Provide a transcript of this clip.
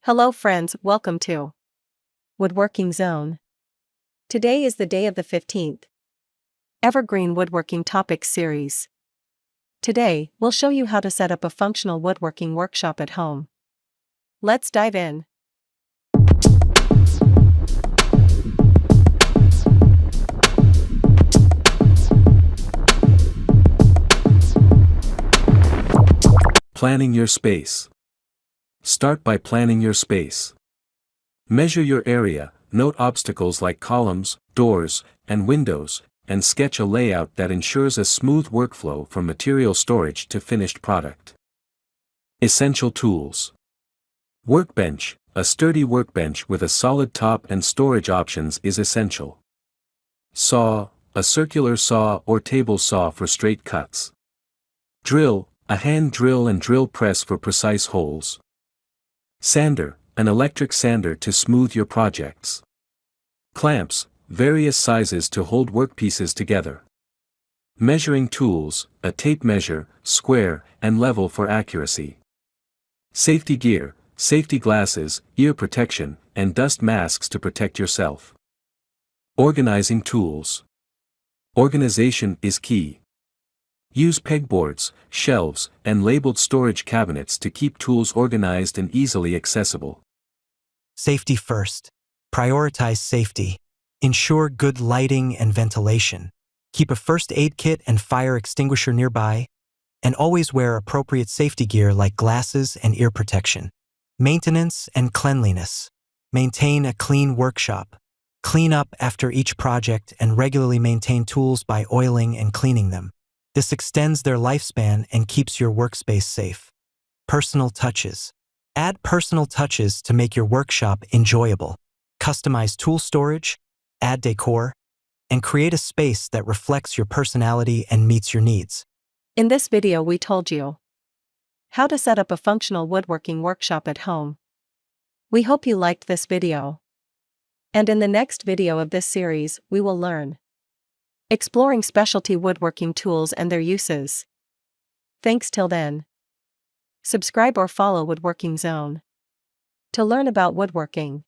Hello friends, welcome to Woodworking Zone. Today is the day of the 15th Evergreen Woodworking Topics Series. Today, we'll show you how to set up a functional woodworking workshop at home. Let's dive in. Planning your space. Start by planning your space. Measure your area, note obstacles like columns, doors, and windows, and sketch a layout that ensures a smooth workflow from material storage to finished product. Essential tools. Workbench. A sturdy workbench with a solid top and storage options is essential. Saw. A circular saw or table saw for straight cuts. Drill. A hand drill and drill press for precise holes. Sander, an electric sander to smooth your projects. Clamps, various sizes to hold workpieces together. Measuring tools, a tape measure, square, and level for accuracy. Safety gear, safety glasses, ear protection, and dust masks to protect yourself. Organizing tools. Organization is key. Use pegboards, shelves, and labeled storage cabinets to keep tools organized and easily accessible. Safety first. Prioritize safety. Ensure good lighting and ventilation. Keep a first aid kit and fire extinguisher nearby, and always wear appropriate safety gear like glasses and ear protection. Maintenance and cleanliness. Maintain a clean workshop. Clean up after each project and regularly maintain tools by oiling and cleaning them. This extends their lifespan and keeps your workspace safe. Personal touches. Add personal touches to make your workshop enjoyable. Customize tool storage, add decor, and create a space that reflects your personality and meets your needs. In this video we told you how to set up a functional woodworking workshop at home. We hope you liked this video. And in the next video of this series, we will learn exploring specialty woodworking tools and their uses. Thanks till then. Subscribe or follow Woodworking Zone to learn about woodworking.